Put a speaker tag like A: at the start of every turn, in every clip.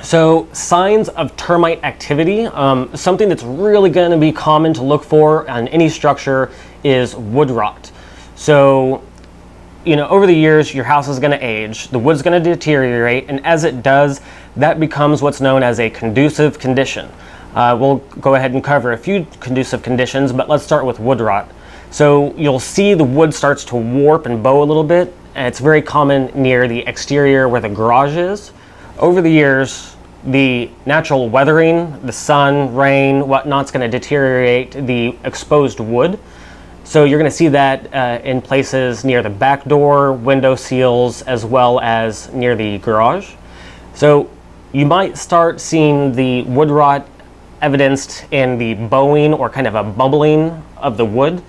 A: So signs of termite activity, something that's really going to be common to look for on any structure is wood rot. So, over the years, your house is going to age, the wood's going to deteriorate, and as it does, that becomes what's known as a conducive condition. We'll go ahead and cover a few conducive conditions, but let's start with wood rot. So you'll see the wood starts to warp and bow a little bit, and it's very common near the exterior where the garage is. Over the years, the natural weathering, the sun, rain, whatnot's going to deteriorate the exposed wood. So you're going to see that in places near the back door, window seals, as well as near the garage. So you might start seeing the wood rot evidenced in the bowing or kind of a bubbling of the wood.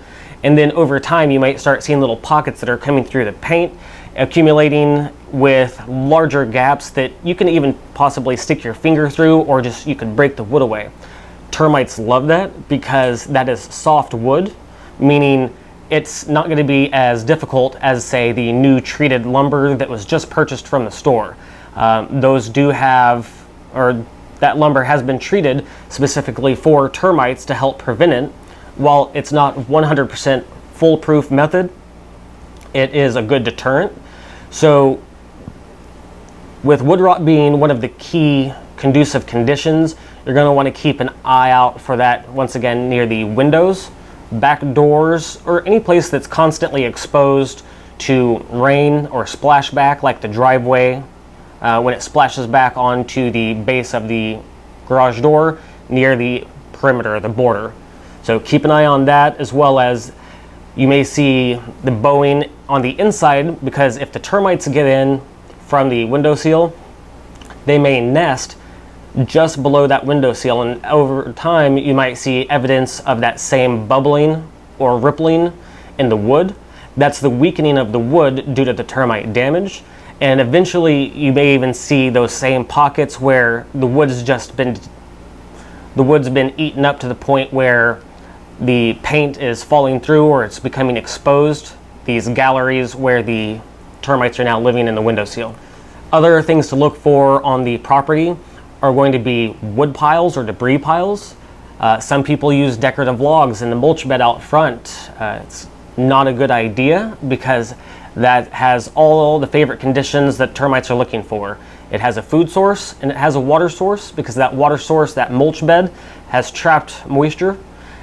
A: And then over time, you might start seeing little pockets that are coming through the paint, accumulating with larger gaps that you can even possibly stick your finger through, or just you could break the wood away. Termites love that because that is soft wood, meaning it's not going to be as difficult as, say, the new treated lumber that was just purchased from the store. Those do have, or that lumber has been treated specifically for termites to help prevent it. While it's not 100% foolproof method, it is a good deterrent. So with wood rot being one of the key conducive conditions, you're going to want to keep an eye out for that once again near the windows, back doors, or any place that's constantly exposed to rain or splashback, like the driveway when it splashes back onto the base of the garage door near the perimeter, the border. So keep an eye on that, as well as you may see the bowing on the inside, because if the termites get in from the windowsill, they may nest just below that windowsill, and over time you might see evidence of that same bubbling or rippling in the wood. That's the weakening of the wood due to the termite damage, and eventually you may even see those same pockets where the wood's been eaten up to the point where the paint is falling through or it's becoming exposed, these galleries where the termites are now living in the windowsill. Other things to look for on the property are going to be wood piles or debris piles. Some people use decorative logs in the mulch bed out front. It's not a good idea because that has all the favorite conditions that termites are looking for. It has a food source and it has a water source, because that water source, that mulch bed, has trapped moisture.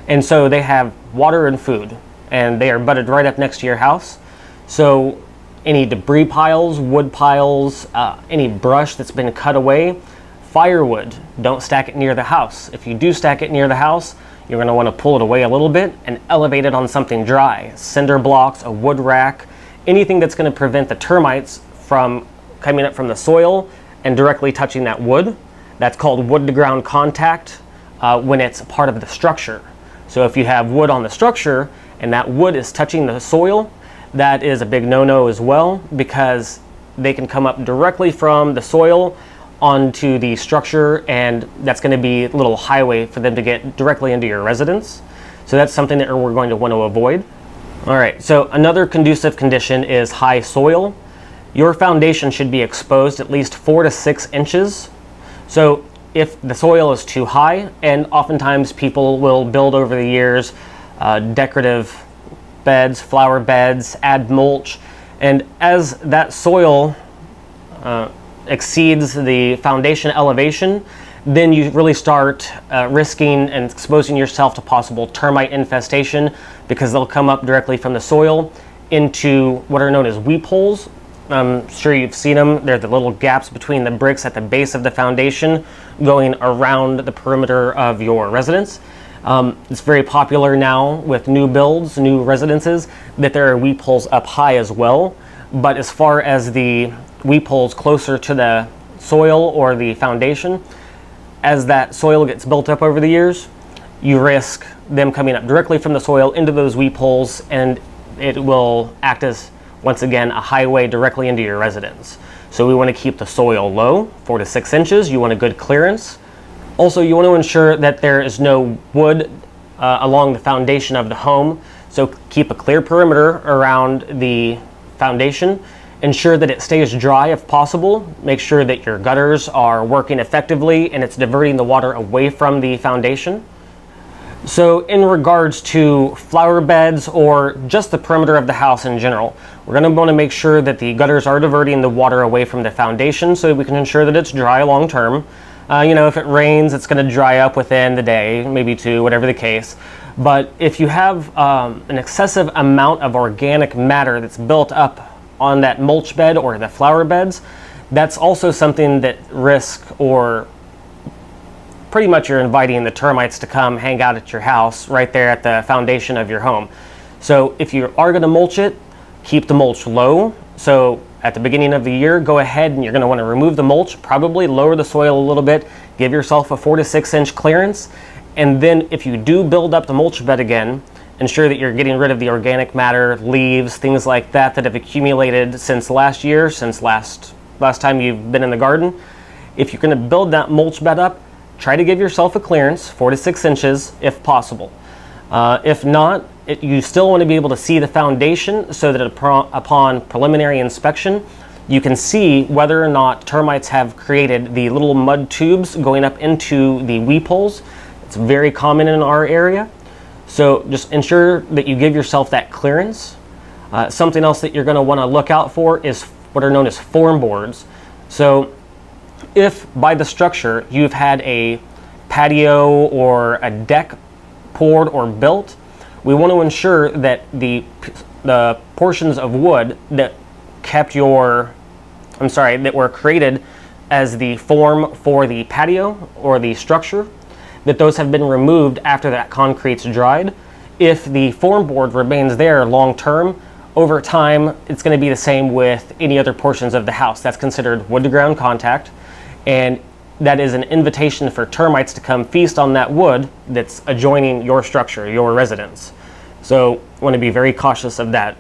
A: And so they have water and food, and they are butted right up next to your house. So any debris piles, wood piles, any brush that's been cut away, firewood, don't stack it near the house. If you do stack it near the house, you're going to want to pull it away a little bit and elevate it on something dry. Cinder blocks, a wood rack, anything that's going to prevent the termites from coming up from the soil and directly touching that wood. That's called wood to ground contact when it's part of the structure. So if you have wood on the structure and that wood is touching the soil, that is a big no-no as well, because they can come up directly from the soil onto the structure, and that's going to be a little highway for them to get directly into your residence. So that's something that we're going to want to avoid. All right, so another conducive condition is high soil. Your foundation should be exposed at least 4 to 6 inches. So if the soil is too high, and oftentimes people will build over the years decorative beds, flower beds, add mulch, and as that soil exceeds the foundation elevation, then you really start risking and exposing yourself to possible termite infestation, because they'll come up directly from the soil into what are known as weep holes. I'm sure you've seen them. They're the little gaps between the bricks at the base of the foundation going around the perimeter of your residence. It's very popular now with new builds, new residences, that there are weep holes up high as well. But as far as the weep holes closer to the soil or the foundation, as that soil gets built up over the years, you risk them coming up directly from the soil into those weep holes, and it will act as, once again, a highway directly into your residence. So we want to keep the soil low, 4 to 6 inches. You want a good clearance. Also, you want to ensure that there is no wood along the foundation of the home. So keep a clear perimeter around the foundation, Ensure that it stays dry if possible. Make sure that your gutters are working effectively and it's diverting the water away from the foundation. So in regards to flower beds or just the perimeter of the house in general, we're going to want to make sure that the gutters are diverting the water away from the foundation so we can ensure that it's dry long term. If it rains, it's going to dry up within the day, maybe two, whatever the case. But if you have an excessive amount of organic matter that's built up on that mulch bed or the flower beds, that's also something that pretty much you're inviting the termites to come hang out at your house right there at the foundation of your home. So if you are going to mulch it, keep the mulch low. So at the beginning of the year, go ahead and you're going to want to remove the mulch, probably lower the soil a little bit, give yourself a 4 to 6 inch clearance. And then if you do build up the mulch bed again, ensure that you're getting rid of the organic matter, leaves, things like that that have accumulated since last year, since last time you've been in the garden. If you're going to build that mulch bed up, try to give yourself a clearance, 4 to 6 inches if possible. If not, you still want to be able to see the foundation so that upon preliminary inspection, you can see whether or not termites have created the little mud tubes going up into the weep holes. It's very common in our area. So just ensure that you give yourself that clearance. Something else that you're going to want to look out for is what are known as form boards. So if by the structure you've had a patio or a deck poured or built, we want to ensure that the portions of wood that were created as the form for the patio or the structure, that those have been removed after that concrete's dried. If the form board remains there long term, over time it's going to be the same with any other portions of the house. That's considered wood to ground contact, and that is an invitation for termites to come feast on that wood that's adjoining your structure, your residence. So want to be very cautious of that.